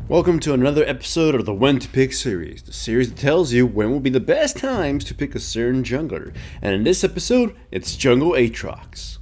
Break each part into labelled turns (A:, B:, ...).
A: Welcome to another episode of the When to Pick series, the series that tells you when will be the best times to pick a certain jungler, and in this episode, it's Jungle Aatrox.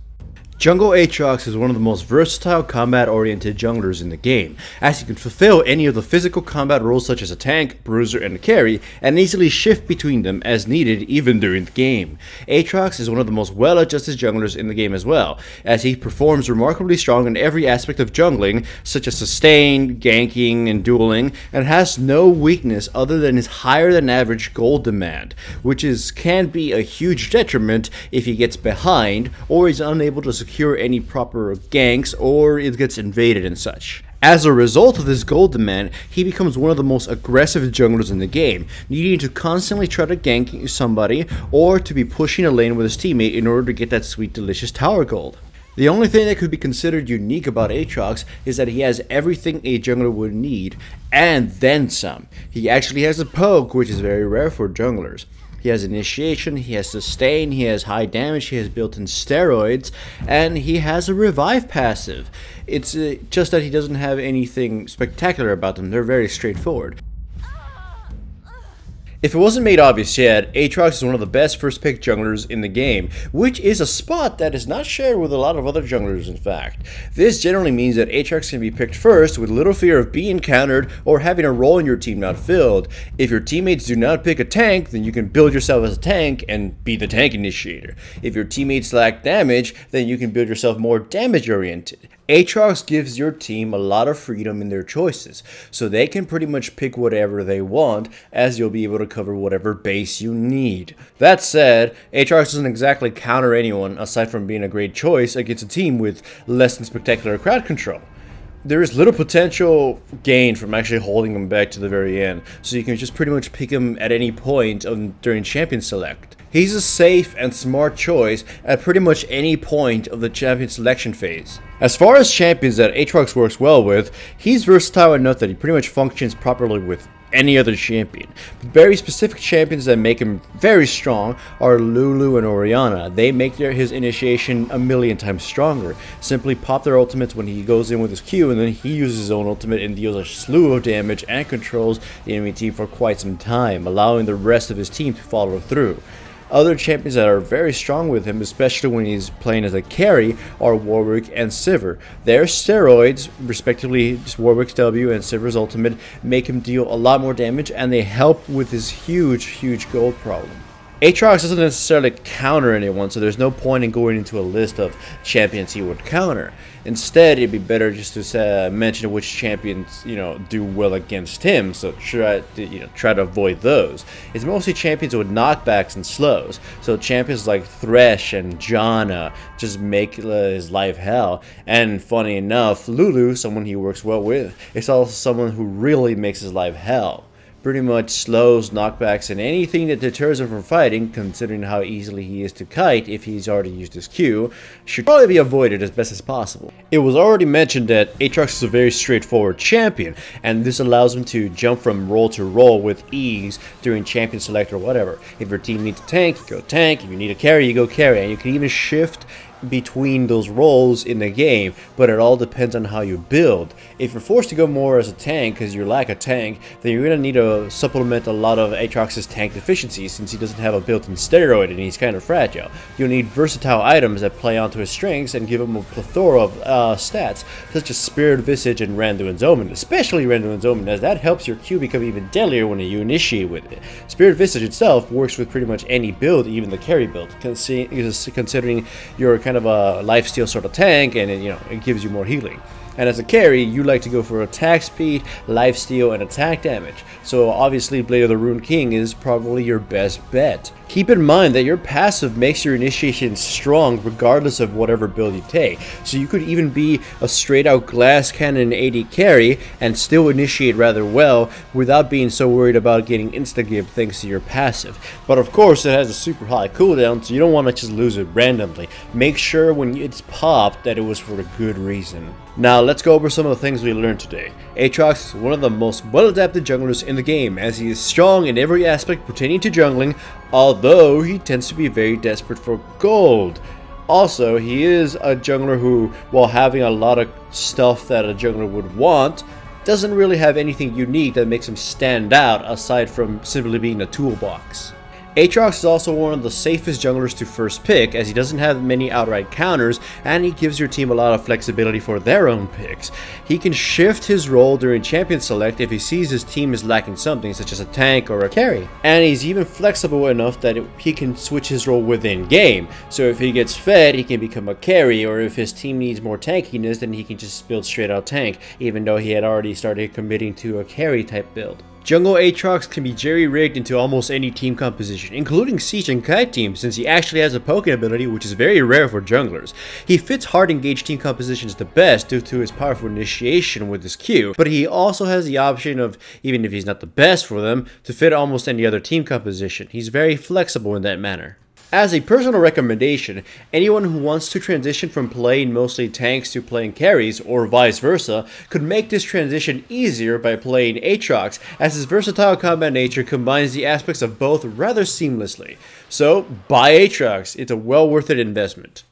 A: Jungle Aatrox is one of the most versatile combat-oriented junglers in the game, as he can fulfill any of the physical combat roles such as a tank, bruiser, and a carry, and easily shift between them as needed even during the game. Aatrox is one of the most well-adjusted junglers in the game as well, as he performs remarkably strong in every aspect of jungling, such as sustain, ganking, and dueling, and has no weakness other than his higher-than-average gold demand, which can be a huge detriment if he gets behind, or is unable to secure any proper ganks, or it gets invaded and such. As a result of this gold demand, he becomes one of the most aggressive junglers in the game, needing to constantly try to gank somebody or to be pushing a lane with his teammate in order to get that sweet delicious tower gold. The only thing that could be considered unique about Aatrox is that he has everything a jungler would need, and then some. He actually has a poke, which is very rare for junglers. He has initiation, he has sustain, he has high damage, he has built-in steroids, and he has a revive passive. It's just that he doesn't have anything spectacular about them. They're very straightforward. If it wasn't made obvious yet, Aatrox is one of the best first pick junglers in the game, which is a spot that is not shared with a lot of other junglers in fact. This generally means that Aatrox can be picked first with little fear of being countered or having a role in your team not filled. If your teammates do not pick a tank, then you can build yourself as a tank and be the tank initiator. If your teammates lack damage, then you can build yourself more damage oriented. Aatrox gives your team a lot of freedom in their choices, so they can pretty much pick whatever they want, as you'll be able to cover whatever base you need. That said, Aatrox doesn't exactly counter anyone aside from being a great choice against a team with less than spectacular crowd control. There is little potential gain from actually holding him back to the very end, so you can just pretty much pick him at any point during champion select. He's a safe and smart choice at pretty much any point of the champion selection phase. As far as champions that Aatrox works well with, he's versatile enough that he pretty much functions properly with any other champion. But very specific champions that make him very strong are Lulu and Orianna. They make his initiation a million times stronger. Simply pop their ultimates when he goes in with his Q, and then he uses his own ultimate and deals a slew of damage and controls the enemy team for quite some time, allowing the rest of his team to follow through. Other champions that are very strong with him, especially when he's playing as a carry, are Warwick and Sivir. Their steroids, respectively Warwick's W and Sivir's ultimate, make him deal a lot more damage, and they help with his huge gold problem. Aatrox doesn't necessarily counter anyone, so there's no point in going into a list of champions he would counter. Instead, it'd be better just to mention which champions, do well against him, so try to avoid those. It's mostly champions with knockbacks and slows, so champions like Thresh and Janna just make his life hell. And funny enough, Lulu, someone he works well with, is also someone who really makes his life hell. Pretty much slows, knockbacks, and anything that deters him from fighting, considering how easily he is to kite if he's already used his Q, should probably be avoided as best as possible. It was already mentioned that Aatrox is a very straightforward champion, and this allows him to jump from role to role with ease during champion select or whatever. If your team needs a tank, you go tank. If you need a carry, you go carry, and you can even shift between those roles in the game, but it all depends on how you build. If you're forced to go more as a tank because you lack a tank, then you're going to need to supplement a lot of Aatrox's tank deficiencies since he doesn't have a built-in steroid and he's kind of fragile. You'll need versatile items that play onto his strengths and give him a plethora of stats, such as Spirit Visage and Randuin's Omen, especially Randuin's Omen, as that helps your Q become even deadlier when you initiate with it. Spirit Visage itself works with pretty much any build, even the carry build, considering you're kind of a lifesteal sort of tank, and it gives you more healing. And as a carry, you like to go for attack speed, lifesteal, and attack damage. So obviously Blade of the Ruined King is probably your best bet. Keep in mind that your passive makes your initiation strong regardless of whatever build you take. So you could even be a straight out glass cannon AD carry and still initiate rather well without being so worried about getting insta-give thanks to your passive. But of course it has a super high cooldown, so you don't want to just lose it randomly. Make sure when it's popped that it was for a good reason. Now let's go over some of the things we learned today. Aatrox is one of the most well-adapted junglers in the game, as he is strong in every aspect pertaining to jungling, although he tends to be very desperate for gold. Also, he is a jungler who, while having a lot of stuff that a jungler would want, doesn't really have anything unique that makes him stand out aside from simply being a toolbox. Aatrox is also one of the safest junglers to first pick, as he doesn't have many outright counters and he gives your team a lot of flexibility for their own picks. He can shift his role during champion select if he sees his team is lacking something such as a tank or a carry. And he's even flexible enough that he can switch his role within game. So if he gets fed, he can become a carry, or if his team needs more tankiness, then he can just build straight out tank, even though he had already started committing to a carry type build. Jungle Aatrox can be jerry-rigged into almost any team composition, including Siege and Kite teams, since he actually has a poking ability which is very rare for junglers. He fits hard engaged team compositions the best due to his powerful initiation with his Q, but he also has the option of, even if he's not the best for them, to fit almost any other team composition. He's very flexible in that manner. As a personal recommendation, anyone who wants to transition from playing mostly tanks to playing carries, or vice versa, could make this transition easier by playing Aatrox, as his versatile combat nature combines the aspects of both rather seamlessly. So, buy Aatrox, it's a well worth it investment.